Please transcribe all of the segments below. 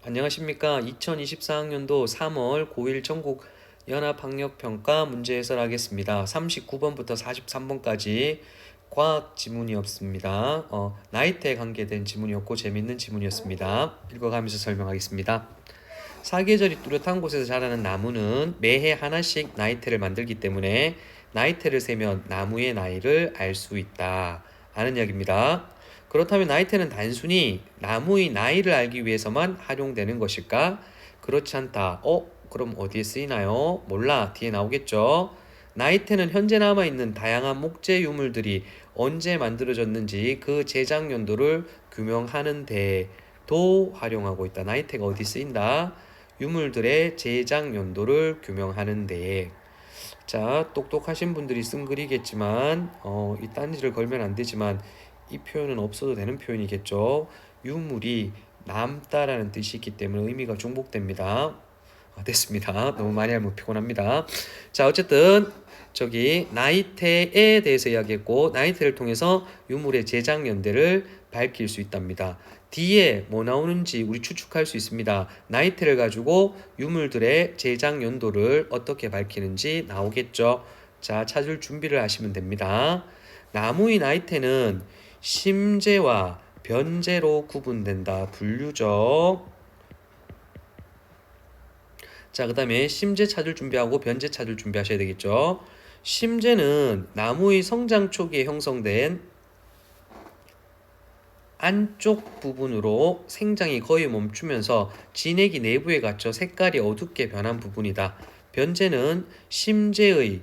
안녕하십니까. 2024학년도 3월 고1 전국 연합학력평가 문제 해설하겠습니다. 39번부터 43번까지 과학 지문이었습니다. 나이테에 관계된 지문이었고 재밌는 지문이었습니다. 읽어가면서 설명하겠습니다. 사계절이 뚜렷한 곳에서 자라는 나무는 매해 하나씩 나이테를 만들기 때문에 나이테를 세면 나무의 나이를 알 수 있다. 아는 이야기입니다. 그렇다면 나이테는 단순히 나무의 나이를 알기 위해서만 활용되는 것일까? 그렇지 않다. 그럼 어디에 쓰이나요? 몰라. 뒤에 나오겠죠. 나이테는 현재 남아있는 다양한 목재 유물들이 언제 만들어졌는지 그 제작 연도를 규명하는 데도 활용하고 있다. 나이테가 어디 쓰인다? 유물들의 제작 연도를 규명하는 데에. 자, 똑똑하신 분들이 쓴 글이겠지만 이 딴지를 걸면 안 되지만 이 표현은 없어도 되는 표현이겠죠. 유물이 남다라는 뜻이 있기 때문에 의미가 중복됩니다. 됐습니다. 너무 많이 하면 피곤합니다. 자, 어쨌든 저기 나이테에 대해서 이야기했고 나이테를 통해서 유물의 제작 연대를 밝힐 수 있답니다. 뒤에 뭐 나오는지 우리 추측할 수 있습니다. 나이테를 가지고 유물들의 제작 연도를 어떻게 밝히는지 나오겠죠. 자, 찾을 준비를 하시면 됩니다. 나무의 나이테는 심재와 변재로 구분된다. 분류죠. 자, 그 다음에 심재 찾을 준비하고 변재 찾을 준비하셔야 되겠죠. 심재는 나무의 성장 초기에 형성된 안쪽 부분으로 생장이 거의 멈추면서 진액이 내부에 갇혀 색깔이 어둡게 변한 부분이다. 변재는 심재의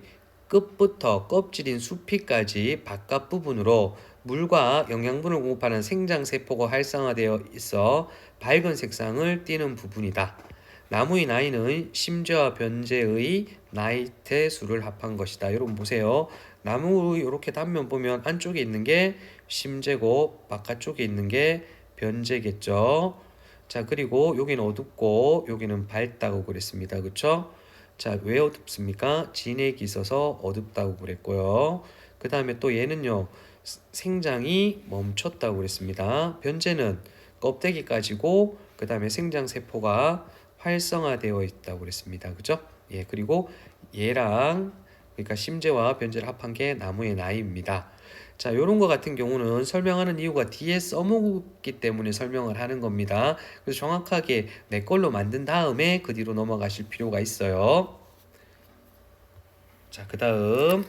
끝부터 껍질인 수피까지 바깥 부분으로 물과 영양분을 공급하는 생장세포가 활성화되어 있어 밝은 색상을 띠는 부분이다. 나무의 나이는 심재와 변재의 나이테 수를 합한 것이다. 여러분 보세요. 나무 이렇게 단면 보면 안쪽에 있는 게 심재고 바깥쪽에 있는 게 변재겠죠. 자, 그리고 여기는 어둡고 여기는 밝다고 그랬습니다. 그렇죠? 자, 왜 어둡습니까? 진액이 있어서 어둡다고 그랬고요. 그 다음에 또 얘는요. 생장이 멈췄다고 그랬습니다. 변재는 껍데기까지고 그 다음에 생장세포가 활성화되어 있다고 그랬습니다. 그죠? 예, 그리고 얘랑 그러니까 심재와 변재를 합한 게 나무의 나이입니다. 자, 요런 거 같은 경우는 설명하는 이유가 뒤에 써먹기 때문에 설명을 하는 겁니다. 그래서 정확하게 내 걸로 만든 다음에 그 뒤로 넘어가실 필요가 있어요. 자, 그 다음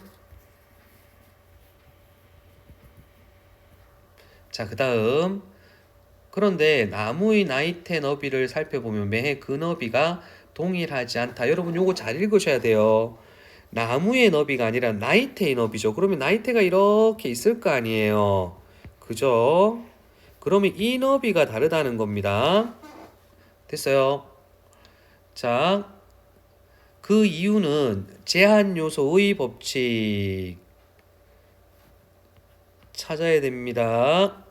그런데 나무의 나이테 너비를 살펴보면 매해 그 너비가 동일하지 않다. 여러분 요거 잘 읽으셔야 돼요. 나무의 너비가 아니라 나이테의 너비죠. 그러면 나이테가 이렇게 있을 거 아니에요. 그죠? 그러면 이 너비가 다르다는 겁니다. 됐어요? 자, 그 이유는 제한 요소의 법칙 찾아야 됩니다.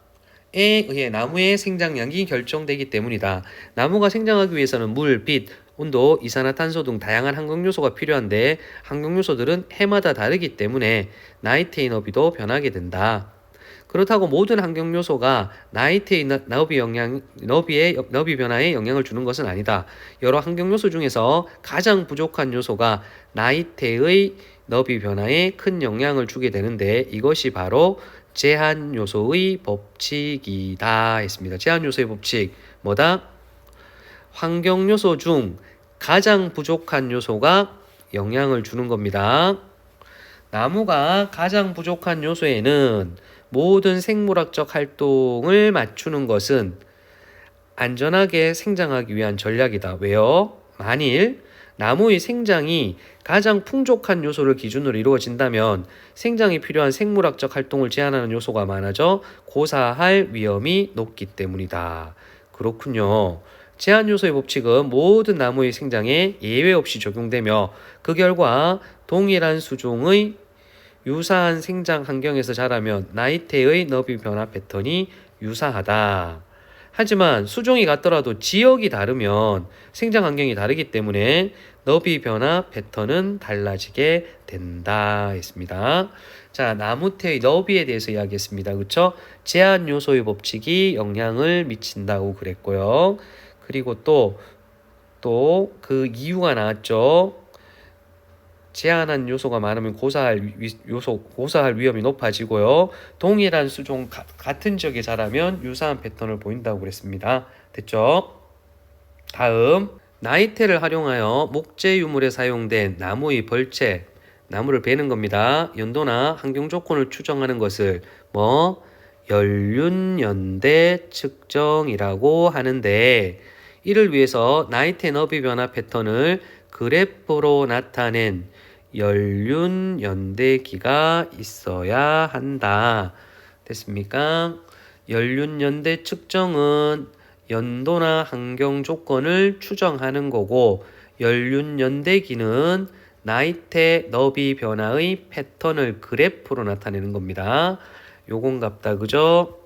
에 의해 나무의 생장량이 결정되기 때문이다. 나무가 생장하기 위해서는 물, 빛, 온도, 이산화탄소 등 다양한 환경요소가 필요한데 환경요소들은 해마다 다르기 때문에 나이테의 너비도 변하게 된다. 그렇다고 모든 환경요소가 나이테의 너비 변화에 영향을 주는 것은 아니다. 여러 환경요소 중에서 가장 부족한 요소가 나이테의 너비 변화에 큰 영향을 주게 되는데 이것이 바로 제한 요소의 법칙이다 했습니다. 제한 요소의 법칙 뭐다? 환경 요소 중 가장 부족한 요소가 영향을 주는 겁니다. 나무가 가장 부족한 요소에는 모든 생물학적 활동을 맞추는 것은 안전하게 생장하기 위한 전략이다. 왜요? 만일 나무의 생장이 가장 풍족한 요소를 기준으로 이루어진다면 생장이 필요한 생물학적 활동을 제한하는 요소가 많아져 고사할 위험이 높기 때문이다. 그렇군요. 제한 요소의 법칙은 모든 나무의 생장에 예외 없이 적용되며 그 결과 동일한 수종의 유사한 생장 환경에서 자라면 나이테의 너비 변화 패턴이 유사하다. 하지만 수종이 같더라도 지역이 다르면 생장 환경이 다르기 때문에 너비 변화 패턴은 달라지게 된다 했습니다. 자, 나무테의 너비에 대해서 이야기했습니다. 그렇죠? 제한 요소의 법칙이 영향을 미친다고 그랬고요. 그리고 또 그 이유가 나왔죠. 제한한 요소가 많으면 고사할 위험이 높아지고요. 동일한 수종 같은 지역에 자라면 유사한 패턴을 보인다고 그랬습니다. 됐죠? 다음, 나이테를 활용하여 목재 유물에 사용된 나무의 벌채, 나무를 베는 겁니다. 연도나 환경 조건을 추정하는 것을 연륜연대 측정이라고 하는데, 이를 위해서 나이테 너비 변화 패턴을 그래프로 나타낸 연륜연대기가 있어야 한다. 됐습니까? 연륜연대 측정은 연도나 환경 조건을 추정하는 거고, 연륜연대기는 나이테 너비 변화의 패턴을 그래프로 나타내는 겁니다. 요건 같다, 그죠?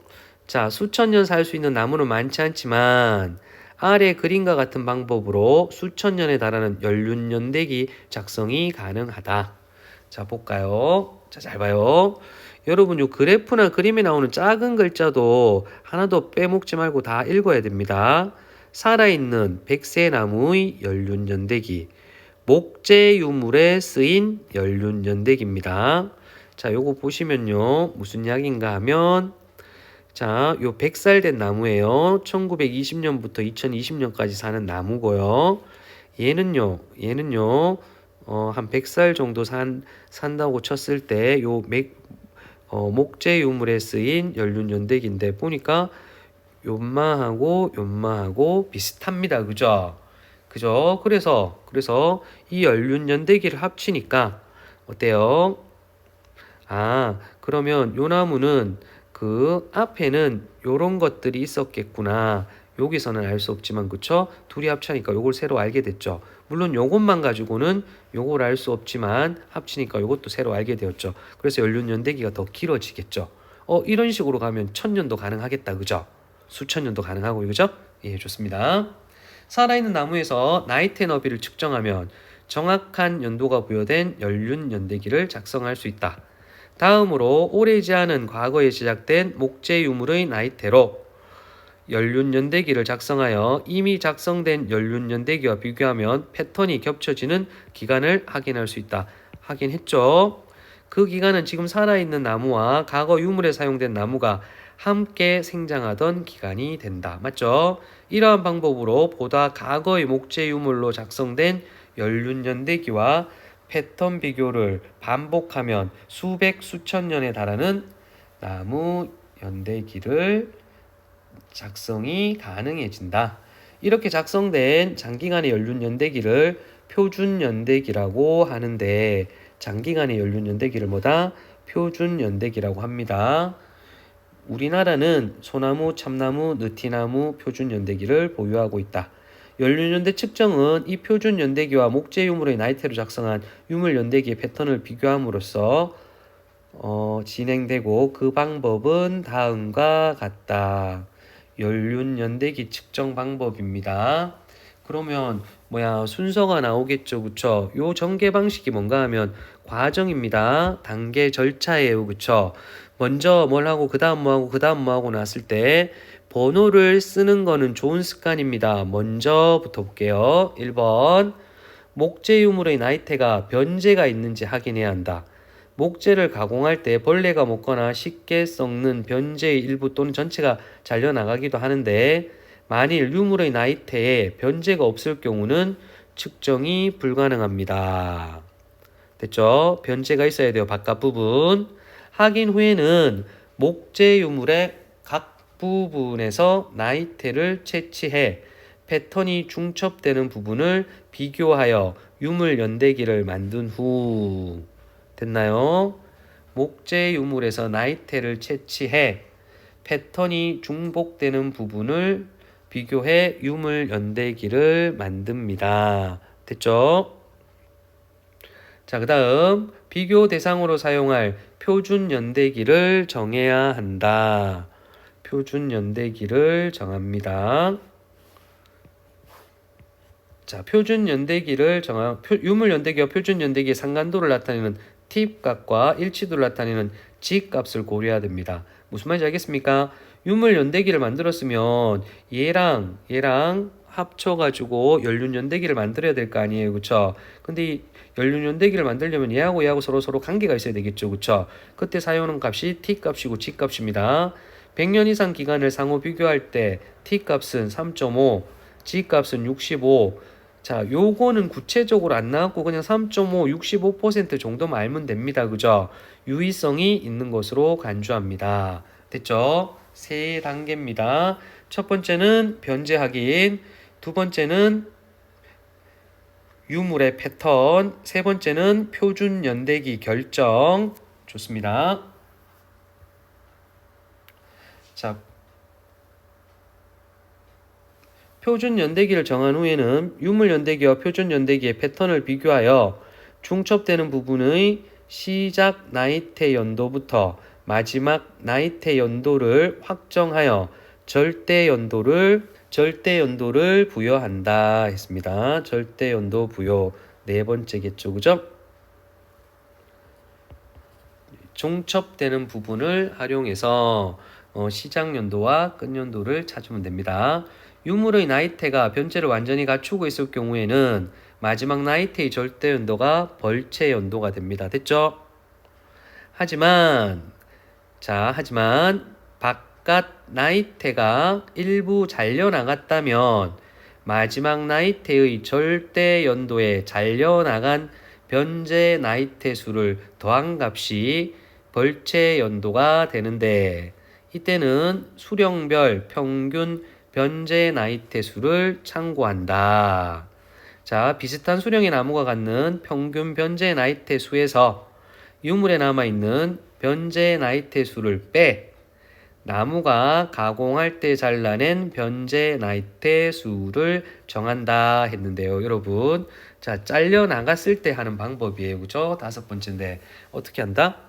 자, 수천 년 살 수 있는 나무는 많지 않지만 아래 그림과 같은 방법으로 수천 년에 달하는 연륜연대기 작성이 가능하다. 자, 볼까요? 자, 잘 봐요. 여러분, 요 그래프나 그림에 나오는 작은 글자도 하나도 빼먹지 말고 다 읽어야 됩니다. 살아있는 백세나무의 연륜연대기, 목재 유물에 쓰인 연륜연대기입니다. 자, 요거 보시면요, 무슨 이야기인가 하면, 자, 요 100살 된 나무예요. 1920년부터 2020년까지 사는 나무고요. 얘는요, 한 100살 정도 산다고 쳤을 때, 목재 유물에 쓰인 연륜연대기인데, 보니까 요마하고 비슷합니다. 그죠? 그래서 이 연륜연대기를 합치니까, 어때요? 그러면 요 나무는 그 앞에는 요런 것들이 있었겠구나. 여기서는 알 수 없지만, 그쵸? 둘이 합치니까 요걸 새로 알게 됐죠. 물론 요것만 가지고는 요걸 알 수 없지만 합치니까 요것도 새로 알게 되었죠. 그래서 연륜연대기가 더 길어지겠죠. 이런 식으로 가면 1000년도 가능하겠다. 그죠? 수천 년도 가능하고, 그죠? 예, 좋습니다. 살아있는 나무에서 나이테 너비를 측정하면 정확한 연도가 부여된 연륜연대기를 작성할 수 있다. 다음으로 오래지 않은 과거에 제작된 목재 유물의 나이테로 연륜연대기를 작성하여 이미 작성된 연륜연대기와 비교하면 패턴이 겹쳐지는 기간을 확인할 수 있다. 확인했죠? 그 기간은 지금 살아있는 나무와 과거 유물에 사용된 나무가 함께 생장하던 기간이 된다. 맞죠? 이러한 방법으로 보다 과거의 목재 유물로 작성된 연륜연대기와 패턴 비교를 반복하면 수백 수천 년에 달하는 나무 연대기를 작성이 가능해진다. 이렇게 작성된 장기간의 연륜연대기를 표준연대기라고 하는데, 장기간의 연륜연대기를 표준연대기라고 합니다. 우리나라는 소나무, 참나무, 느티나무 표준연대기를 보유하고 있다. 연륜연대 측정은 이 표준연대기와 목재 유물의 나이테로 작성한 유물연대기의 패턴을 비교함으로써 진행되고, 그 방법은 다음과 같다. 연륜연대기 측정 방법입니다. 그러면 순서가 나오겠죠, 그쵸? 요 전개 방식이 뭔가 하면 과정입니다. 단계 절차예요, 그쵸? 먼저 뭘 하고 그 다음 뭐 하고 그 다음 뭐 하고 나왔을 때 번호를 쓰는 거는 좋은 습관입니다. 먼저부터 볼게요. 1번, 목재 유물의 나이테가 변제가 있는지 확인해야 한다. 목재를 가공할 때 벌레가 먹거나 쉽게 썩는 변제의 일부 또는 전체가 잘려나가기도 하는데, 만일 유물의 나이테에 변제가 없을 경우는 측정이 불가능합니다. 됐죠? 변제가 있어야 돼요. 바깥 부분. 확인 후에는 목재 유물의 각 부분에서 나이테를 채취해 패턴이 중첩되는 부분을 비교하여 유물 연대기를 만든 후, 됐나요? 목재 유물에서 나이테를 채취해 패턴이 중복되는 부분을 비교해 유물 연대기를 만듭니다. 됐죠? 자, 그 다음 비교 대상으로 사용할 표준 연대기를 정해야 한다. 표준 연대기를 정합니다. 자, 표준 연대기를 유물 연대기와 표준 연대기의 상관도를 나타내는 t값과 일치도를 나타내는 g값을 고려해야 됩니다. 무슨 말인지 알겠습니까? 유물 연대기를 만들었으면 얘랑 합쳐가지고 연륜연대기를 만들어야 될 거 아니에요, 그쵸? 근데 이 연륜연대기를 만들려면 얘하고 서로 관계가 있어야 되겠죠, 그쵸? 그때 사용하는 값이 t 값이고 g 값입니다. 100년 이상 기간을 상호 비교할 때 t 값은 3.5, g 값은 65. 자, 요거는 구체적으로 안 나왔고 그냥 3.5, 65% 정도만 알면 됩니다, 그죠? 유의성이 있는 것으로 간주합니다. 됐죠? 세 단계입니다. 첫 번째는 변제 확인, 두 번째는 유물의 패턴, 세 번째는 표준 연대기 결정. 좋습니다. 자, 표준 연대기를 정한 후에는 유물 연대기와 표준 연대기의 패턴을 비교하여 중첩되는 부분의 시작 나이테 연도부터 마지막 나이테 연도를 확정하여 절대 연도를 부여한다 했습니다. 절대 연도 부여 네 번째겠죠, 그죠? 중첩되는 부분을 활용해서 시작 연도와 끝 연도를 찾으면 됩니다. 유물의 나이테가 변제를 완전히 갖추고 있을 경우에는 마지막 나이테의 절대 연도가 벌채 연도가 됩니다. 됐죠? 하지만 바깥 나이테가 일부 잘려나갔다면 마지막 나이테의 절대 연도에 잘려나간 변제 나이테 수를 더한 값이 벌채 연도가 되는데 이때는 수령별 평균 변제 나이테 수를 참고한다. 자, 비슷한 수령의 나무가 갖는 평균 변제 나이테 수에서 유물에 남아있는 변제 나이테 수를 빼 나무가 가공할 때 잘라낸 변제 나이테 수를 정한다 했는데요, 여러분. 자, 잘려 나갔을 때 하는 방법이에요, 그죠? 다섯 번째인데 어떻게 한다?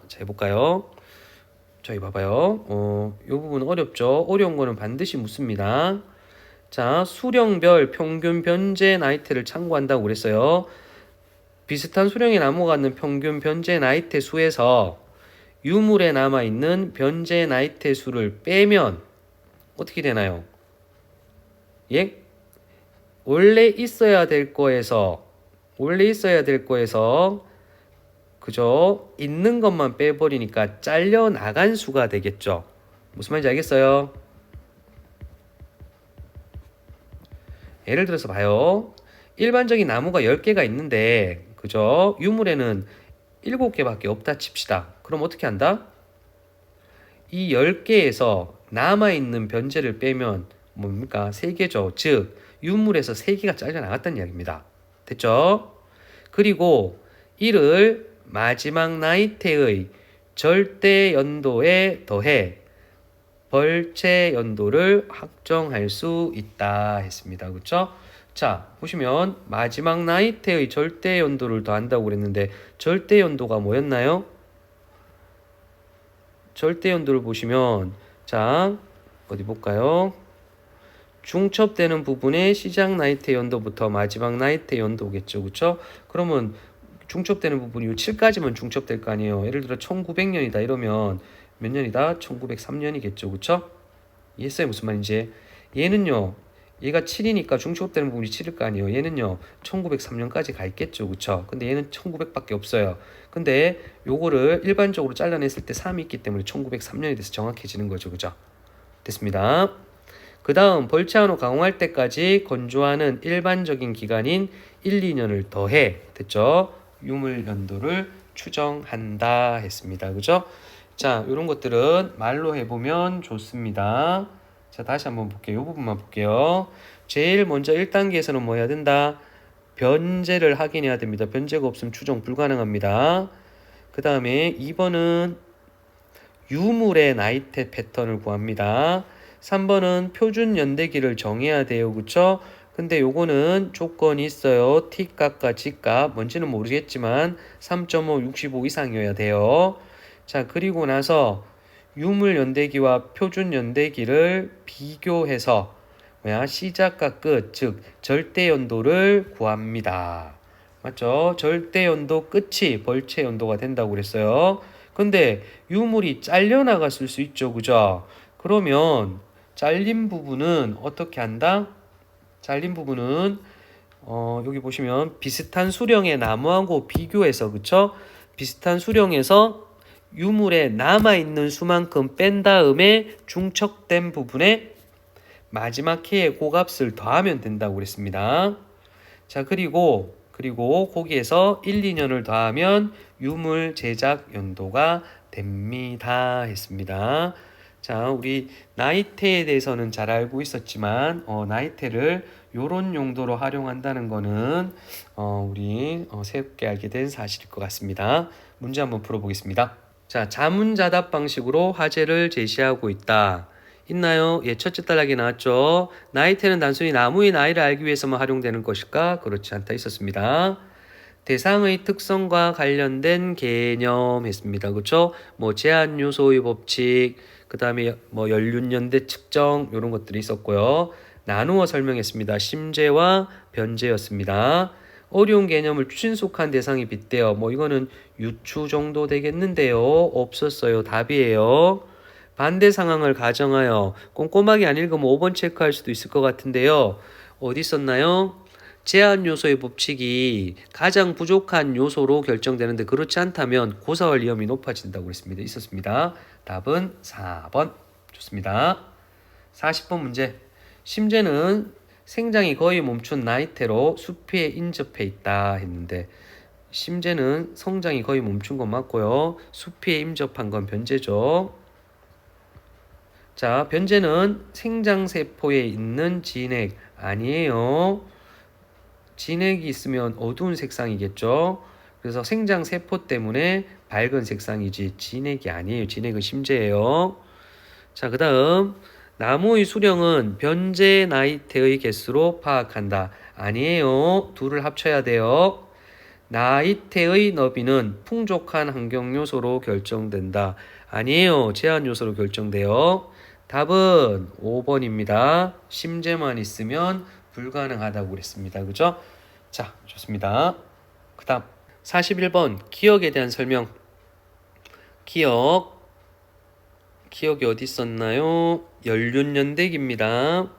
자, 해볼까요? 저희 봐봐요. 이 부분 어렵죠? 어려운 거는 반드시 묻습니다. 자, 수령별 평균 변제 나이테를 참고한다고 그랬어요. 비슷한 수령의 나무가 갖는 평균 변제 나이테 수에서 유물에 남아있는 변제 나이테 수를 빼면 어떻게 되나요? 예? 원래 있어야 될 거에서 그죠? 있는 것만 빼버리니까 잘려 나간 수가 되겠죠. 무슨 말인지 알겠어요? 예를 들어서 봐요. 일반적인 나무가 10개가 있는데 그죠? 유물에는 7개밖에 없다 칩시다. 그럼 어떻게 한다? 이 10개에서 남아있는 변제를 빼면 뭡니까? 3개죠. 즉 유물에서 3개가 잘려 나갔다는 이야기입니다. 됐죠? 그리고 이를 마지막 나이테의 절대 연도에 더해 벌채 연도를 확정할 수 있다 했습니다. 그렇죠? 자, 보시면 마지막 나이테의 절대 연도를 더한다고 그랬는데 절대 연도가 뭐였나요? 절대 연도를 보시면 자, 어디 볼까요? 중첩되는 부분의 시작 나이테 연도부터 마지막 나이테 연도겠죠. 그렇죠? 그러면 중첩되는 부분이 7까지만 중첩될 거 아니에요. 예를 들어 1900년이다 이러면 몇 년이다? 1903년이겠죠. 그쵸? 이해했어요? 무슨 말인지? 얘는요. 얘가 7이니까 중첩되는 부분이 7일 거 아니에요. 얘는요. 1903년까지 가 있겠죠. 그쵸? 근데 얘는 1900밖에 없어요. 근데 요거를 일반적으로 잘라냈을 때 3이 있기 때문에 1903년이 돼서 정확해지는 거죠. 그죠? 됐습니다. 그 다음 벌채 한호 가공할 때까지 건조하는 일반적인 기간인 1, 2년을 더해. 됐죠? 유물 연도를 추정한다 했습니다. 그죠? 자, 이런 것들은 말로 해보면 좋습니다. 자, 다시 한번 볼게요. 이 부분만 볼게요. 제일 먼저 1단계에서는 뭐 해야 된다? 변제를 확인해야 됩니다. 변제가 없으면 추정 불가능합니다. 그 다음에 2번은 유물의 나이테 패턴을 구합니다. 3번은 표준 연대기를 정해야 돼요. 그쵸? 근데 요거는 조건이 있어요. T값과 G값 뭔지는 모르겠지만 3.5, 65 이상이어야 돼요. 자, 그리고 나서 유물 연대기와 표준 연대기를 비교해서 시작과 끝, 즉 절대 연도를 구합니다. 맞죠? 절대 연도 끝이 벌채 연도가 된다고 그랬어요. 근데 유물이 잘려 나갔을 수 있죠. 그죠? 그러면 잘린 부분은 어떻게 한다? 잘린 부분은 여기 보시면 비슷한 수령의 나무하고 비교해서 그쵸? 비슷한 수령에서 유물에 남아있는 수만큼 뺀 다음에 중첩된 부분에 마지막 해의 고값을 더하면 된다고 그랬습니다. 자, 그리고 거기에서 1, 2년을 더하면 유물 제작 연도가 됩니다. 했습니다. 자, 우리 나이테에 대해서는 잘 알고 있었지만 나이테를 요런 용도로 활용한다는 거는 우리 새롭게 알게 된 사실일 것 같습니다. 문제 한번 풀어보겠습니다. 자, 자문자답 방식으로 화제를 제시하고 있다. 있나요? 예, 첫째 단락에 나왔죠. 나이테는 단순히 나무의 나이를 알기 위해서만 활용되는 것일까? 그렇지 않다 있었습니다. 대상의 특성과 관련된 개념 했습니다. 그렇죠? 뭐 제한 요소의 법칙, 그다음에 뭐 연륜연대 측정 이런 것들이 있었고요. 나누어 설명했습니다. 심재와 변재였습니다. 어려운 개념을 친숙한 대상이 빗대어 뭐 이거는 유추 정도 되겠는데요. 없었어요. 답이에요. 반대 상황을 가정하여 꼼꼼하게 안 읽으면 5번 체크할 수도 있을 것 같은데요. 어디 있었나요? 제한 요소의 법칙이 가장 부족한 요소로 결정되는데 그렇지 않다면 고사할 위험이 높아진다고 그랬습니다. 있었습니다. 답은 4번. 좋습니다. 40번 문제. 심재는 생장이 거의 멈춘 나이테로 수피에 인접해 있다 했는데 심재는 성장이 거의 멈춘 건 맞고요. 수피에 인접한 건 변제죠. 자, 변제는 생장세포에 있는 진액 아니에요. 진액이 있으면 어두운 색상이겠죠. 그래서 생장세포 때문에 밝은 색상이지 진액이 아니에요. 진액은 심재예요. 자, 그 다음 나무의 수령은 변제 나이테의 개수로 파악한다. 아니에요. 둘을 합쳐야 돼요. 나이테의 너비는 풍족한 환경 요소로 결정된다. 아니에요. 제한 요소로 결정돼요. 답은 5번입니다. 심재만 있으면 불가능하다고 그랬습니다. 그죠? 자, 좋습니다. 그 다음 41번 기억에 대한 설명. 기억이 어디 있었나요? 연륜연대기입니다.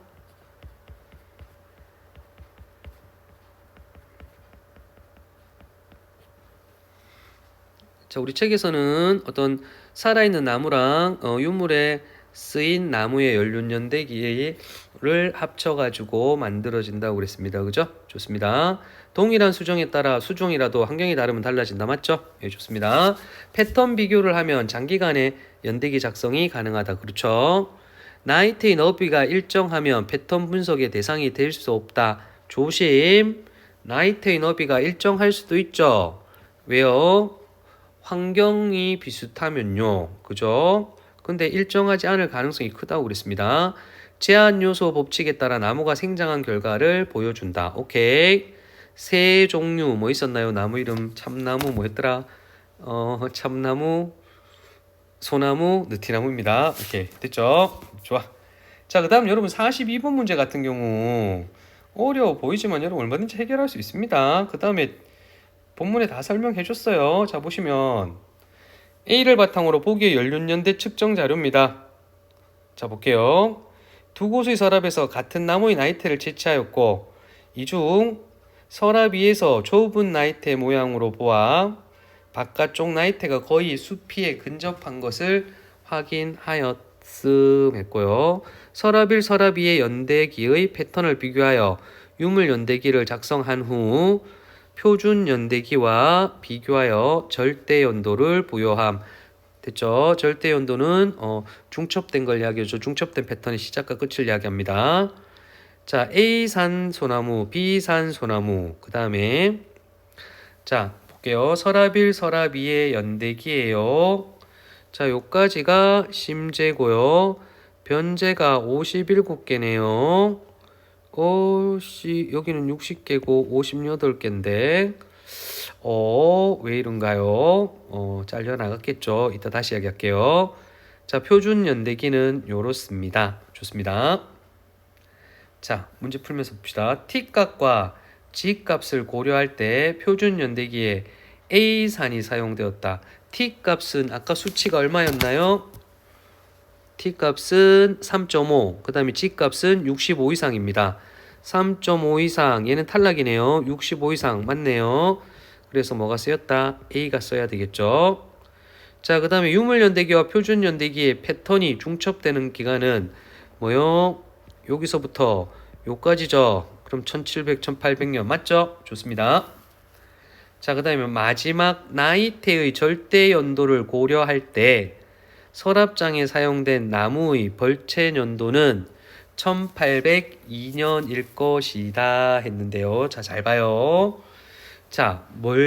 자, 우리 책에서는 어떤 살아있는 나무랑 유물에 쓰인 나무의 연륜연대기를 합쳐가지고 만들어진다고 그랬습니다. 그죠? 좋습니다. 동일한 수정에 따라 수종이라도 환경이 다르면 달라진다. 맞죠? 예, 좋습니다. 패턴 비교를 하면 장기간의 연대기 작성이 가능하다. 그렇죠? 나이테의 너비가 일정하면 패턴 분석의 대상이 될 수 없다. 조심. 나이테의 너비가 일정할 수도 있죠. 왜요? 환경이 비슷하면요. 그죠? 근데 일정하지 않을 가능성이 크다고 그랬습니다. 제한 요소 법칙에 따라 나무가 생장한 결과를 보여준다. 오케이. 새 종류 뭐 있었나요? 나무 이름 참나무 뭐였더라? 참나무, 소나무, 느티나무입니다. 오케이. 됐죠? 좋아. 자, 그 다음 여러분 42번 문제 같은 경우 어려워 보이지만 여러분 얼마든지 해결할 수 있습니다. 그 다음에 본문에 다 설명해 줬어요. 자, 보시면 A를 바탕으로 보기의 연륜연대 측정 자료입니다. 자, 볼게요. 두 곳의 서랍에서 같은 나무의 나이테를 채취하였고 이 중 서랍 위에서 좁은 나이테 모양으로 보아 바깥쪽 나이테가 거의 수피에 근접한 것을 확인하였음 했고요. 서랍 1, 서랍 2의 연대기의 패턴을 비교하여 유물 연대기를 작성한 후 표준 연대기와 비교하여 절대 연도를 부여함. 됐죠? 절대 연도는 중첩된 걸 이야기하죠. 중첩된 패턴의 시작과 끝을 이야기합니다. 자, A산 소나무, B산 소나무. 그 다음에 자, 볼게요. 서랍 1, 서랍 2의 연대기예요. 자, 요까지가 심재고요. 변재가 57개네요. 여기는 60개고 58개인데 왜 이런가요? 잘려 나갔겠죠. 이따 다시 이야기할게요. 자, 표준 연대기는 요렇습니다. 좋습니다. 자, 문제 풀면서 봅시다. T값과 G값을 고려할 때 표준 연대기에 A산이 사용되었다. T값은 아까 수치가 얼마였나요? T값은 3.5, 그 다음에 G값은 65 이상입니다. 3.5 이상, 얘는 탈락이네요. 65 이상 맞네요. 그래서 뭐가 쓰였다? A가 써야 되겠죠. 자, 그 다음에 유물연대기와 표준연대기의 패턴이 중첩되는 기간은 뭐요? 여기서부터 요까지죠. 그럼 1700, 1800년 맞죠? 좋습니다. 자, 그 다음에 마지막 나이테의 절대 연도를 고려할 때 서랍장에 사용된 나무의 벌채 연도는 1802년일 것이다 했는데요. 자, 잘 봐요. 자,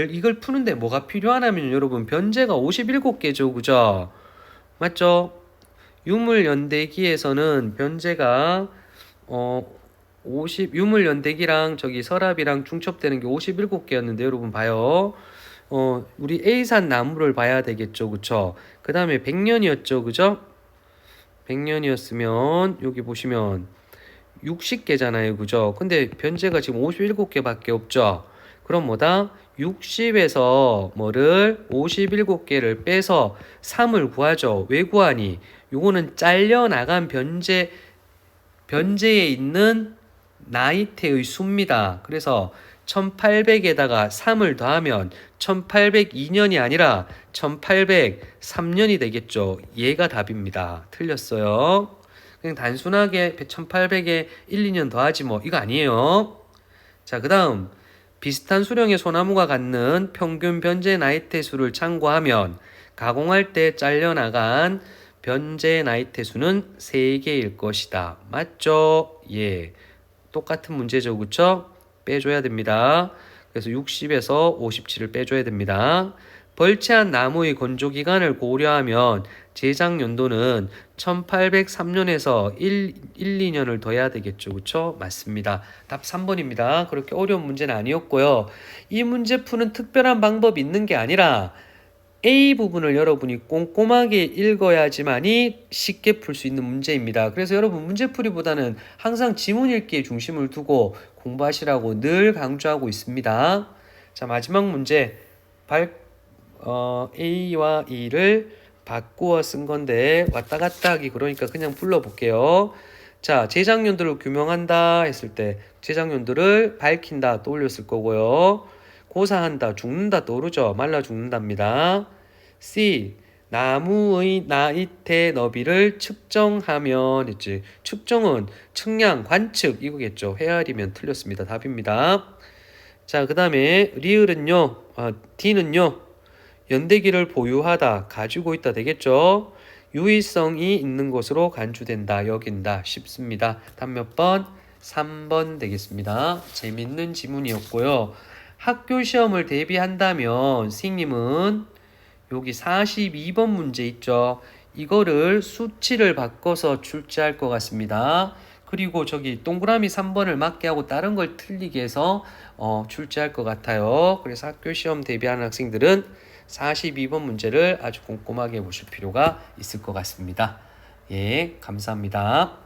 이걸 푸는데 뭐가 필요하냐면 여러분 변제가 57개죠. 그죠? 맞죠? 유물연대기에서는 변제가 유물연대기랑 저기 서랍이랑 중첩되는 게 57개였는데 여러분 봐요. 우리 A산 나무를 봐야 되겠죠. 그쵸? 그 다음에 100년이었죠. 그죠? 100년이었으면 여기 보시면 60개잖아요. 그죠? 근데 변제가 지금 57개밖에 없죠. 그럼 뭐다? 60에서 뭐를 57개를 빼서 3을 구하죠. 왜 구하니? 요거는 잘려나간 변제에 있는 나이테의 수입니다. 그래서 1800에다가 3을 더하면 1802년이 아니라 1803년이 되겠죠. 얘가 답입니다. 틀렸어요. 그냥 단순하게 1800에 1, 2년 더하지 뭐 이거 아니에요. 자, 그 다음 비슷한 수령의 소나무가 갖는 평균 변제 나이테 수를 참고하면 가공할 때 잘려나간 변제 나이테 수는 3개일 것이다. 맞죠? 예. 똑같은 문제죠. 그쵸? 빼줘야 됩니다. 그래서 60에서 57을 빼줘야 됩니다. 벌채한 나무의 건조 기간을 고려하면 제작 연도는 1803년에서 1, 2년을 더해야 되겠죠. 그쵸? 맞습니다. 답 3번입니다. 그렇게 어려운 문제는 아니었고요. 이 문제 푸는 특별한 방법이 있는 게 아니라 A 부분을 여러분이 꼼꼼하게 읽어야지만이 쉽게 풀 수 있는 문제입니다. 그래서 여러분 문제풀이보다는 항상 지문 읽기에 중심을 두고 공부하시라고 늘 강조하고 있습니다. 자, 마지막 문제 A와 E를 바꾸어 쓴 건데 왔다 갔다 하기 그러니까 그냥 불러볼게요. 자, 제작연도를 규명한다 했을 때 제작연도를 밝힌다 떠올렸을 거고요. 고사한다, 죽는다 떠오르죠. 말라 죽는답니다. C. 나무의 나이테 너비를 측정하면 있지. 측정은 측량, 관측 이거겠죠. 헤아리면 틀렸습니다. 답입니다. 자, 그 다음에 리을은요. D는요. 연대기를 보유하다, 가지고 있다 되겠죠. 유의성이 있는 것으로 간주된다, 여긴다 쉽습니다. 답 몇 번? 3번 되겠습니다. 재밌는 지문이었고요. 학교 시험을 대비한다면 선생님은 여기 42번 문제 있죠. 이거를 수치를 바꿔서 출제할 것 같습니다. 그리고 저기 동그라미 3번을 맞게 하고 다른 걸 틀리게 해서 출제할 것 같아요. 그래서 학교 시험 대비하는 학생들은 42번 문제를 아주 꼼꼼하게 보실 필요가 있을 것 같습니다. 예, 감사합니다.